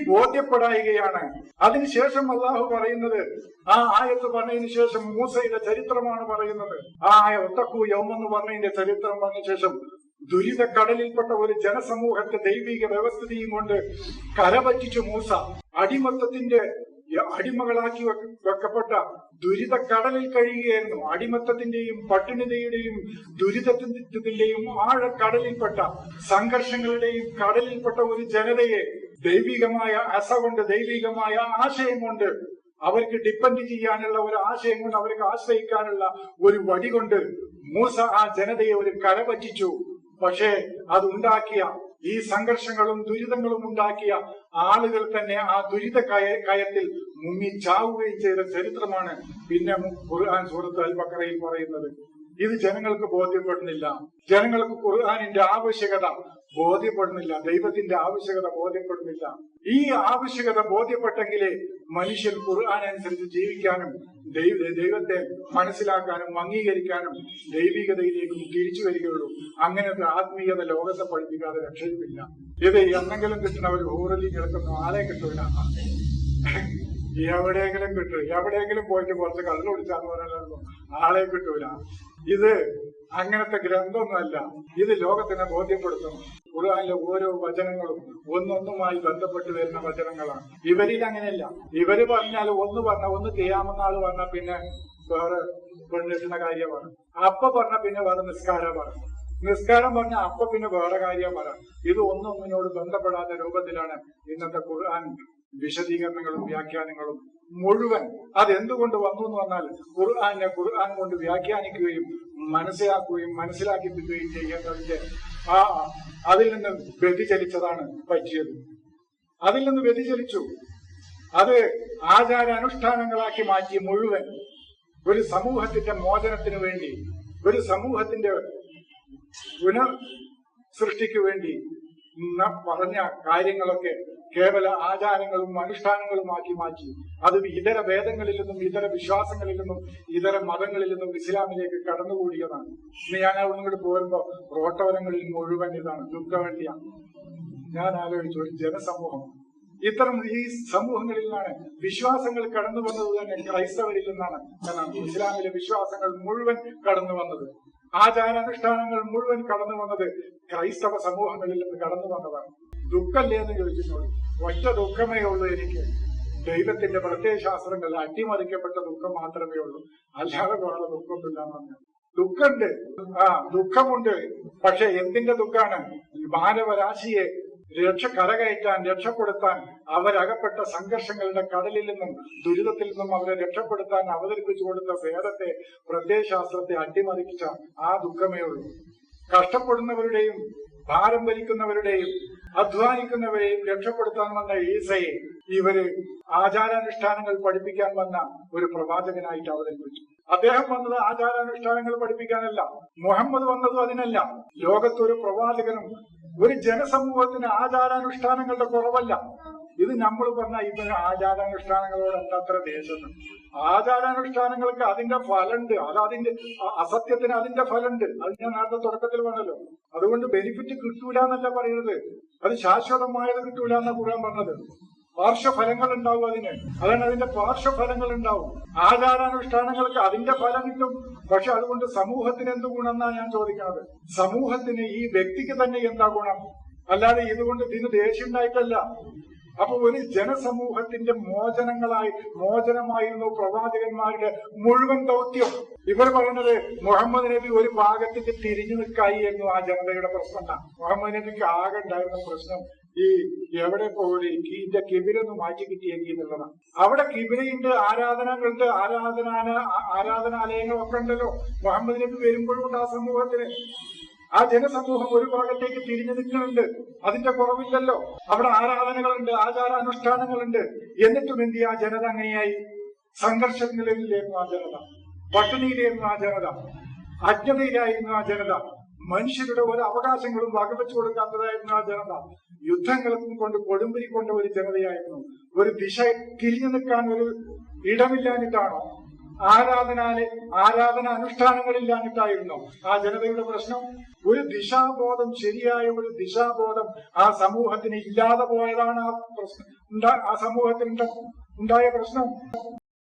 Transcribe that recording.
ബോധ്യപ്പെടായികയാണ്. അതിനുശേഷം അള്ളാഹു പറയുന്നത്, ആ ആയത്ത് പറഞ്ഞതിന് ശേഷം മൂസയുടെ ചരിത്രമാണ് പറയുന്നത്. ആ ഒത്തക്കു യൗമെന്ന് പറഞ്ഞതിന്റെ ചരിത്രം പറഞ്ഞ ശേഷം ദുരിത കടലിൽപ്പെട്ട ഒരു ജനസമൂഹത്തെ ദൈവിക വ്യവസ്ഥിതിയും കൊണ്ട് കരപറ്റിച്ചു മൂസ. അടിമത്തത്തിന്റെ അടിമകളാക്കി വെക്കപ്പെട്ട ദുരിത കടലിൽ കഴിയുകയായിരുന്നു. അടിമത്തത്തിന്റെയും പട്ടിണിതയുടെയും ദുരിതത്തിന്റെയും ആഴക്കടലിൽപ്പെട്ട സംഘർഷങ്ങളുടെയും കടലിൽപ്പെട്ട ഒരു ജനതയെ ദൈവികമായ കൊണ്ട്, ദൈവികമായ ആശയം കൊണ്ട്, അവർക്ക് ഡിപ്പെൻഡ് ചെയ്യാനുള്ള ഒരു ആശയം കൊണ്ട്, അവർക്ക് ആശ്രയിക്കാനുള്ള ഒരു വടി കൊണ്ട് മൂസ ആ ജനതയെ ഒരു കരപറ്റിച്ചു. പക്ഷേ അത് ഉണ്ടാക്കിയ ഈ സംഘർഷങ്ങളും ദുരിതങ്ങളും ഉണ്ടാക്കിയ ആളുകൾ തന്നെ ആ ദുരിത കയത്തിൽ മുങ്ങിച്ചാവുകയും ചെയ്ത ചരിത്രമാണ് പിന്നെ ഖുർആൻ സൂറത്ത് അൽ ബഖറയിൽ പറയുന്നത്. ഇത് ജനങ്ങൾക്ക് ബോധ്യപ്പെടുന്നില്ല. ജനങ്ങൾക്ക് ഖുർആനിന്റെ ആവശ്യകത ബോധ്യപ്പെടുന്നില്ല. ദൈവത്തിന്റെ ആവശ്യകത ബോധ്യപ്പെടുന്നില്ല. ഈ ആവശ്യകത ബോധ്യപ്പെട്ടെങ്കിലേ മനുഷ്യൻ ഖുർആൻ അനുസരിച്ച് ജീവിക്കാനും ദൈവത്തെ മനസ്സിലാക്കാനും അംഗീകരിക്കാനും ദൈവികതയിലേക്കും തിരിച്ചു വരികയുള്ളൂ. അങ്ങനത്തെ ആത്മീയത ലോകത്തെ പഠിപ്പിക്കാതെ രക്ഷയില്ല. ഇത് എന്നെങ്കിലും കിട്ടുന്ന ഒരു ഹൂറലി കിടക്കുന്ന ആളെ കിട്ടൂല. എവിടെയെങ്കിലും കിട്ടും. എവിടെയെങ്കിലും പോയിട്ട് കുറച്ച് കള്ളു കുടിച്ചാന്ന് പറയാനൊന്നും ആളെ കിട്ടൂല. ഇത് അങ്ങനത്തെ ഗ്രന്ഥമൊന്നുമല്ല. ഇത് ലോകത്തിനെ ബോധ്യപ്പെടുത്തും. ഖുർആനിലെ ഓരോ വചനങ്ങളും ഒന്നൊന്നുമായി ബന്ധപ്പെട്ട് വരുന്ന വചനങ്ങളാണ്. ഇവരിൽ അങ്ങനെയല്ല. ഇവര് പറഞ്ഞാൽ ഒന്ന് ഖിയാമത്ത് പറഞ്ഞാൽ പിന്നെ വേറെ പെണ്ണിട്ടുന്ന കാര്യമാണ്. അപ്പ പറഞ്ഞ പിന്നെ വേറെ നിസ്കാരമാണ്. നിസ്കാരം പറഞ്ഞ അപ്പൊ പിന്നെ വേറെ കാര്യമാണ്. ഇത് ഒന്നൊന്നിനോട് ബന്ധപ്പെടാത്ത രൂപത്തിലാണ് ഇന്നത്തെ ഖുർആൻ വിശദീകരണങ്ങളും വ്യാഖ്യാനങ്ങളും മുഴുവൻ. അതെന്തുകൊണ്ട് വന്നു എന്ന് പറഞ്ഞാൽ ഖുർആൻ കൊണ്ട് വ്യാഖ്യാനിക്കുകയും മനസ്സിലാക്കുകയും മനസ്സിലാക്കിപ്പിക്കുകയും ചെയ്യേണ്ടതിന്റെ അതിൽ നിന്ന് വ്യതിചലിച്ചതാണ് പറ്റിയത്. അതിൽ നിന്ന് വ്യതിചലിച്ചു. അത് ആചാരാനുഷ്ഠാനങ്ങളാക്കി മാറ്റി മുഴുവൻ ഒരു സമൂഹത്തിന്റെ മോചനത്തിന് വേണ്ടി, ഒരു സമൂഹത്തിന്റെ പുനർ സൃഷ്ടിക്ക് വേണ്ടി പറഞ്ഞ കാര്യങ്ങളൊക്കെ കേവല ആചാരങ്ങളും അനുഷ്ഠാനങ്ങളുമാക്കി മാറ്റി. അത് ഇതര വേദങ്ങളിൽ നിന്നും ഇതര വിശ്വാസങ്ങളിൽ നിന്നും ഇതര മതങ്ങളിൽ നിന്നും ഇസ്ലാമിലേക്ക് കടന്നുകൂടിയതാണ്. ഇന്ന് ഞാൻ അവിടെ പോകുമ്പോ റോട്ടോരങ്ങളിൽ മുഴുവൻ ഇതാണ്, ദുഃഖവണ്ടിയാണ്. ഞാൻ ആലോചിച്ചു, ഒരു ജനസമൂഹം ഇത്തരം ഈ സമൂഹങ്ങളിൽ നിന്നാണ് വിശ്വാസങ്ങൾ കടന്നു വന്നത്. തന്നെ ക്രൈസ്തവരിൽ നിന്നാണ് ഇസ്ലാമിലെ വിശ്വാസങ്ങൾ മുഴുവൻ കടന്നു വന്നത്. ആചാരാനുഷ്ഠാനങ്ങൾ മുഴുവൻ കടന്നു വന്നത് ക്രൈസ്തവ സമൂഹങ്ങളിൽ നിന്ന് കടന്നു വന്നതാണ്. ദുഃഖല്ലേ എന്ന് ചോദിച്ചിട്ടുള്ളൂ. ഒറ്റ ദുഃഖമേ ഉള്ളൂ എനിക്ക്. ദൈവത്തിന്റെ പ്രത്യയശാസ്ത്രങ്ങൾ അട്ടിമറിക്കപ്പെട്ട ദുഃഖം മാത്രമേ ഉള്ളൂ. അല്ലാതെ വേറെ ദുഃഖമൊന്നുമില്ല എന്ന് പറഞ്ഞു. ദുഃഖമുണ്ട്, ദുഃഖമുണ്ട്. പക്ഷെ എന്തിന്റെ ദുഃഖാണ്? മാനവരാശിയെ കരകയറ്റാൻ, രക്ഷപ്പെടുത്താൻ, അവരകപ്പെട്ട സംഘർഷങ്ങളുടെ കടലിൽ നിന്നും ദുരിതത്തിൽ നിന്നും അവരെ രക്ഷപ്പെടുത്താൻ അവതരിപ്പിച്ചു കൊടുത്ത വേദത്തെ, പ്രത്യയശാസ്ത്രത്തെ അട്ടിമറിച്ച ആ ദുഃഖമേ ഉള്ളൂ. കഷ്ടപ്പെടുന്നവരുടെയും ഭാരം വലിക്കുന്നവരുടെയും അധ്വാനിക്കുന്നവരെയും രക്ഷപ്പെടുത്താൻ വന്ന ഈസയെ ഇവര് ആചാരാനുഷ്ഠാനങ്ങൾ പഠിപ്പിക്കാൻ വന്ന ഒരു പ്രവാചകനായിട്ട് അവതരിപ്പിച്ചു. അദ്ദേഹം വന്നത് ആചാരാനുഷ്ഠാനങ്ങൾ പഠിപ്പിക്കാനല്ല. മുഹമ്മദ് വന്നതും അതിനല്ല. ലോകത്തൊരു പ്രവാചകനും ഒരു ജനസമൂഹത്തിന് ആചാരാനുഷ്ഠാനങ്ങളുടെ കുറവല്ല. ഇത് നമ്മൾ പറഞ്ഞ ഇവര് ആചാരാനുഷ്ഠാനങ്ങളോട് എന്താത്ര ദേശം. ആചാരാനുഷ്ഠാനങ്ങൾക്ക് അതിന്റെ ഫലമുണ്ട്. അതിന്റെ അസത്യത്തിന് അതിന്റെ ഫലമുണ്ട്. അത് ഞാൻ നേരത്തെ തുടക്കത്തിൽ പറഞ്ഞല്ലോ. അതുകൊണ്ട് ബെനിഫിറ്റ് കിട്ടൂല എന്നല്ല പറയുന്നത്, അത് ശാശ്വതമായത് കിട്ടൂല എന്നാ ഖുർആൻ പറഞ്ഞത്. പാർശ്വഫലങ്ങൾ ഉണ്ടാവും അതിന്. അതാണ് അതിന്റെ പാർശ്വഫലങ്ങൾ ഉണ്ടാവും. ആചാരാനുഷ്ഠാനങ്ങൾക്ക് അതിന്റെ ഫലം കിട്ടും. പക്ഷെ അതുകൊണ്ട് സമൂഹത്തിന് എന്ത് ഗുണം എന്നാ ഞാൻ ചോദിക്കുന്നത്. സമൂഹത്തിന്, ഈ വ്യക്തിക്ക് തന്നെ എന്താ ഗുണം? അല്ലാതെ ഇതുകൊണ്ട് ഇതിന് ദേഷ്യം ഉണ്ടായിട്ടല്ല. അപ്പൊ ഒരു ജനസമൂഹത്തിന്റെ മോചനമായിരുന്നു പ്രവാചകന്മാരുടെ മുഴുവൻ ദൗത്യം. ഇവർ പറയുന്നത് മുഹമ്മദ് നബി ഒരു ഭാഗത്തേക്ക് തിരിഞ്ഞു നിൽക്കായിരുന്നു ആ ജനതയുടെ പ്രശ്നം. മുഹമ്മദ് നബിക്ക് ആകെ ഉണ്ടായിരുന്ന പ്രശ്നം ഈ എവിടെ പോയി ഇതിന്റെ കിബിലൊന്ന് മാറ്റി കിട്ടിയെങ്കിൽ എന്നുള്ളതാണ്. അവിടെ കിബിലയുണ്ട്, ആരാധനകളുണ്ട്, ആരാധനാലയങ്ങളൊക്കെ ഉണ്ടല്ലോ. മുഹമ്മദ് നബി വരുമ്പോഴും ആ സമൂഹത്തിന്, ആ ജനസമൂഹം ഒരു ഭാഗത്തേക്ക് തിരിഞ്ഞു നിൽക്കുന്നുണ്ട്. അതിന്റെ കുറവില്ലല്ലോ. അവിടെ ആരാധനകളുണ്ട്, ആചാരാനുഷ്ഠാനങ്ങളുണ്ട്. എന്നിട്ടും എന്ത് ആ ജനത അങ്ങനെയായി? സംഘർഷങ്ങളിലായിരുന്നു ആ ജനത, പട്ടിണിയിലായിരുന്നു ആ ജനത, അജ്ഞതയിലായിരുന്നു ആ ജനത, മനുഷ്യരുടെ ഒരു അവകാശങ്ങളും വകവെച്ചു കൊടുക്കാത്തതായിരുന്നു ആ ജനത, യുദ്ധങ്ങളും കൊണ്ട് കൊടുമ്പിരിക്കൊണ്ട ഒരു ജനതയായിരുന്നു. ഒരു ദിശ തിരിഞ്ഞു നിൽക്കാൻ ഒരു ഇടമില്ലാഞ്ഞിട്ടാണോ? ആരാധന അനുഷ്ഠാനങ്ങളില്ലാഞ്ഞിട്ടായിരുന്നു ആ ജനതയുടെ പ്രശ്നം. ഒരു ദിശാബോധം, ശരിയായ ഒരു ദിശാബോധം ആ സമൂഹത്തിന് ഇല്ലാതെ പോയതാണ് ആ സമൂഹത്തിൽ ഉണ്ടായ പ്രശ്നം.